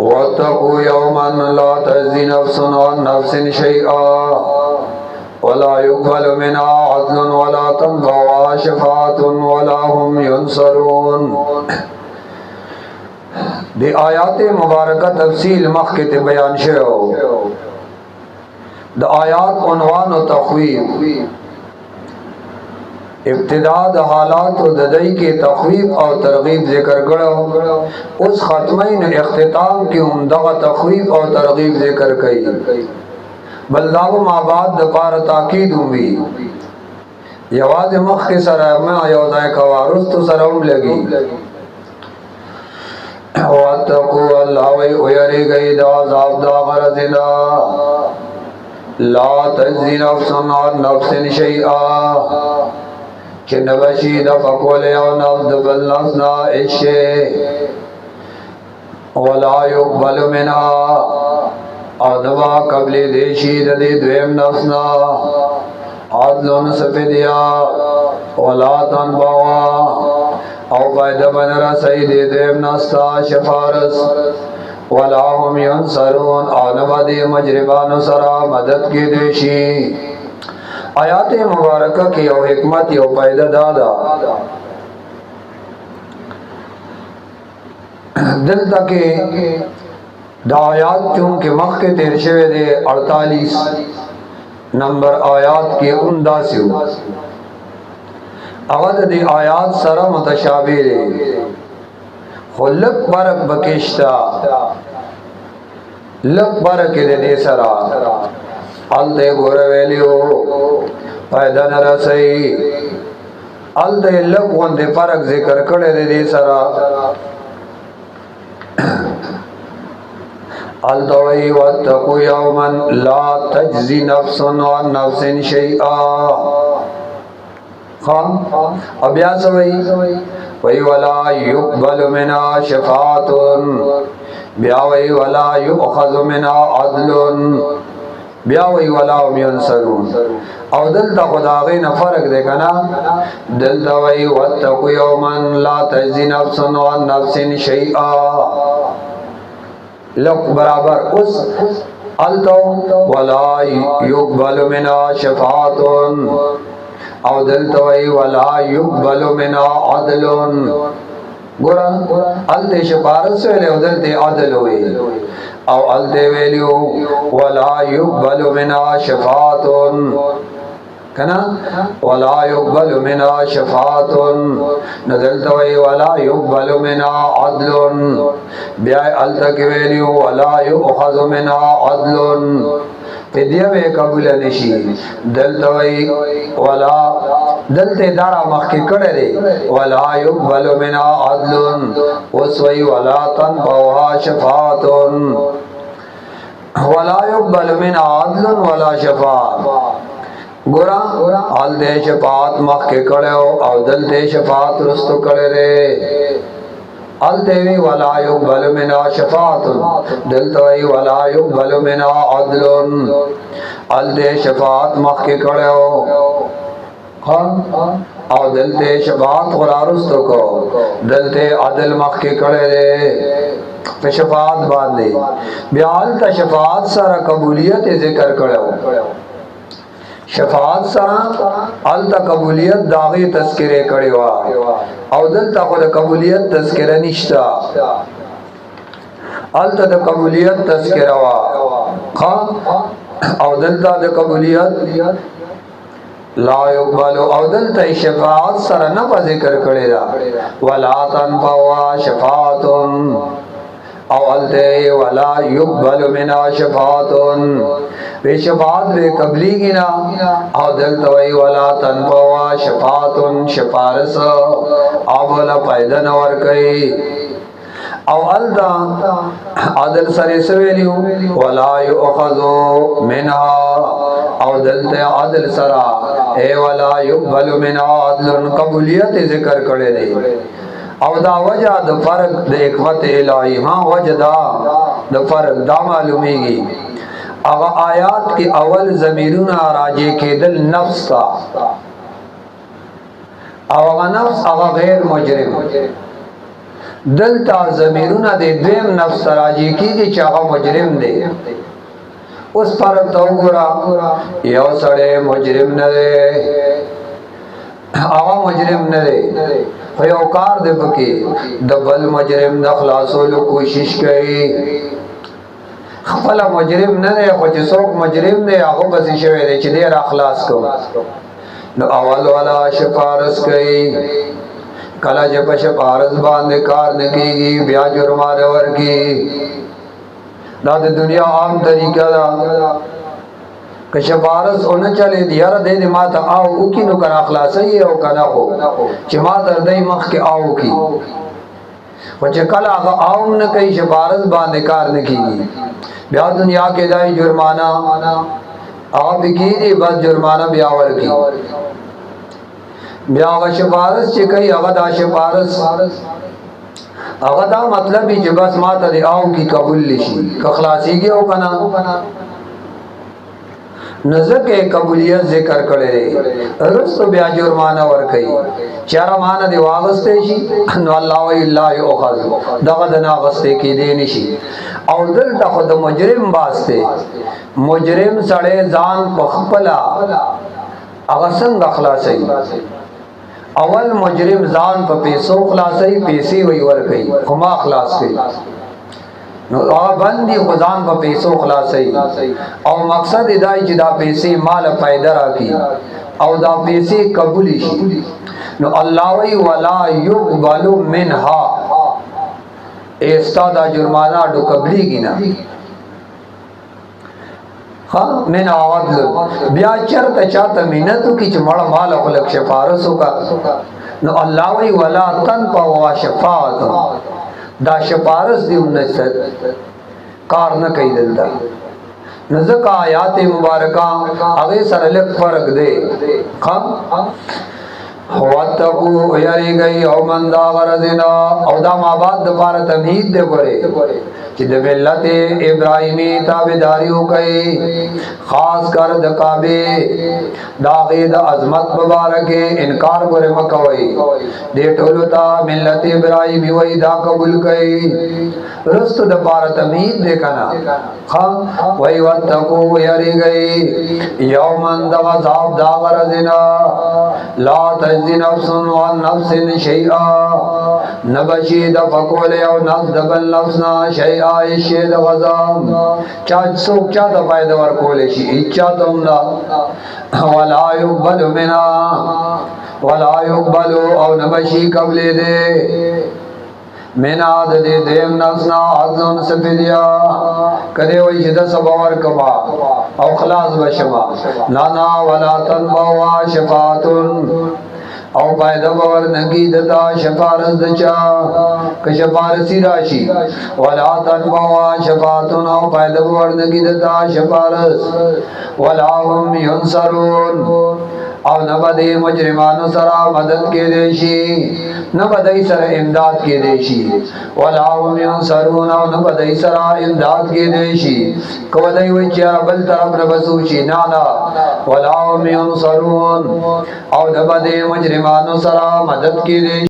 واتقوا يوما لا تجزي نفس عن نفس شيئا ولا يقبل منها عدل ولا تنفعها شفاعة ولا هم ينصرون. دی آیات مبارکہ تفصیل مخکت بیان شو. د آیات عنوان و تخویف، ابتداء د حالات و ددئی کے تخویف اور ترغیب ذکر کرو. اس ختمین اختتام کی عمدہ تخویف اور ترغیب ذکر کئی. بلداو ماباد د پار تاکید ہوئی یواز مخ کے سرائمہ یوزائے کوارست سرم لگی. واتقوا اللہ ویری گئی دا عذاب دا غرزنا لا تجزی نفس عن نفس شیئا کہ نبشی دفقولی او نفس دبل نفسنا اشے ولا يقبل منها او نبا قبل دیشی دی دویم نفسنا عدل سفدیا ولا تنبوا او فائدہ بن رسائی دی دویم نستا شفارس ولا هم ینصرون آنبا دی مجربان سرا مدد کی دیشی. آیات مبارکہ کی او حکمت یو فائدہ دادا دل تک دا آیات چونکہ مخ کے تیر شوے دے 48 نمبر آیات کی اندہ سیو اغد دی آیات سرا متشابہ دے خلق برک بکشتا لک برک دے سرا التے گورا ویلیو پیدا نرسائی التے لک وندے فرق ذکر کڑے دے سرا التوئی واتقوا یوما لا تجزی نفس عن نفس شیئا. اب یا سوئی وی ولا يقبل منها شفاعة بیا وی ولا يؤخذ منها عدل بیا وی ولا هم ينصرون. او دلتا خداغین فرق دے کنا دلتا وی واتقوا یوما لا تجزی نفس عن نفس شیئا لک برابر اس التو ولا يقبل منها شفاعة او دلتوئی ولا يقبل منها عدل. گورا التے شفارس ویلے او دلتے عدل ہوئی او التے ویلیو ولا يقبل منها شفاعة کنا ولا يقبل منها شفاعة ندلتوئی ولا يقبل منها عدل بیا التک ویلیو ولا يؤخذ منها عدل فدیہ میں قبول نشی دلتوئی ولا دلتے دارا مخی کڑے دے ولا يقبل منها عدل وسوئی ولا تنفعها شفاعة ولا يقبل منها عدل ولا شفاعة. گورا حال دے شفاعت مخی کڑے ہو او دلتے شفاعت رستو کڑے دے التوی ولا يقبل منها شفاعة دلتوی ولا يقبل منها عدل التے شفاعت مخ کے کڑے ہو او دلتے شفاعت غرارستو کو دلتے عدل مخ کے کڑے دے پہ شفاعت باندے بیالتا شفاعت سارا قبولیت ذکر کڑے ہو شفاعت سرا التا قبولیت داغی تذکرے کڑی وا او دلتا خود قبولیت تذکرہ نشتا التا دا قبولیت تذکرہ وا او دلتا دا قبولیت لا يقبلو او دلتا شفاعت سرا نفع ذکر کڑی دا ولا تنفعوا شفاعتن او التے ولا يقبل منها شفاعتن بے شفاعت بے قبلی گنا او دلتوئی ولا تنفعوا شفاعتن شفارس او بلا پیدا نور کئی او التا عدل سر سویلیو ولا يؤخذو منها او دلتے عدل سرا اے ولا يقبل منها عدل قبولیت ذکر کڑے دے او دا وجہ دا فرق دا حکمت الہی ہاں وجہ دا فرق دا معلومی گی اگا آیات کی اول ضمیرون راجے کے دل نفس تا اگا نفس اگا غیر مجرم دلتا ضمیرونه د دویم نفس راجی کیږي چې هغه مجرم دی. اوس فرق ته وګوره، یو سړی مجرم نه دی، هغه مجرم نه دی، خو یو کار دی پکې د بل مجرم د خلاصولو کوشش کوي. خپل مجرم نه دی، خو چې څوک مجرم دی هغه پسې شوی دی چې دی را خلاص کو، نو اول والا شفارس کوي. کله چې په شفارس باندې کار نه کېږي بیا جرمانه ورکي. دا د دنیا عام طریقه ده. که شفارس اون چلے دی یار دے ما ته آو کی نو کرا خلاصي او کنه خو چې ما تر دې مخ کې آو کی، و چې کله هغه آو نه کوي شفارس باندې کار نه کیږي، بیا دنیا کې دای جرمانه او بګیری بس جرمانه بیا ورکی. بیا هغه شفارس چې کوي هغه دا شفارس هغه دا مطلب چې بس ما ته آو کی قبول لشي که خلاصيږي او کنه نزدې قبولیت ذکر کړي. رستو بیا جرمانه ور کوي، چاره مان دی واغسته شي نو الله و الا یؤخذ دغه د ناغسته کې دی نشي. او دلته خود مجرم واسطه مجرم سړی ځان په خپل هغه څنګه خلاصي. اول مجرم ځان په پیسو خلاصي، پیسې وی ور کوي خو ما خلاص کوي، نو باندې خدان په پیسو خلاصي. او مقصد دای چې دا پیسې مال فائدہ راکړي او دا پیسې قبول شي، نو الله وی ولا يقبل منها استاد جرمانه ډو قبليږي نه. ها من عدل بیا چرته چاته مينتو کی چې مړ مال خلق شفارسو کا، نو الله وی ولا تنفع شفاعت دا شفارس دی نشد کار نه کوي دلته. نزدک آیات مبارکہ هغه سره لږ فرق دی. واتقوا یری گئی او من دا غرضنا او دا ما بعد د پاره تمهید دی ګره چې د ملت ابراهیمی تابعداري وکړي، خاص کر د کعبه دا غید عظمت مبارک انکار ګره مکوي. دې ټولو ته ملت ابراهیمی وای دا قبول کړي. رست د پاره تمهید دی کنا خا وای واتقوا یری گئی یومن دا عذاب دا غرضنا لا تجزي نفس عن نفس شيئا نبشي د فقول او نفس د بل نفسنا شيئا شي د غزام چا څوک چا د فائدہ ورکول شي اچا تم لا ولا يقبل منا ولا يقبل او نبشي قبل دے مینا د دې دیم نفسنا عدلون سفلیا کده وای چې د سبور کما او خلاص بشما لانا ولا تنبوا شفاعتن او فائدہ باور نگی دتا شفارس دچا که شفارسی راشی ولا تنبوا شفاعتن او فائدہ باور نگی دتا شفارس ولا هم ينصرون او نبدی مجرمانو سرا مدد کے دیشی نبدی سر امداد کے دیشی ولا هم ينصرون او نبدی سرا امداد کے دیشی کودی وچیا بل طرف نبسوشی نانا ولا هم ينصرون او نبدی مجرمانو سرا مدد کے دیشی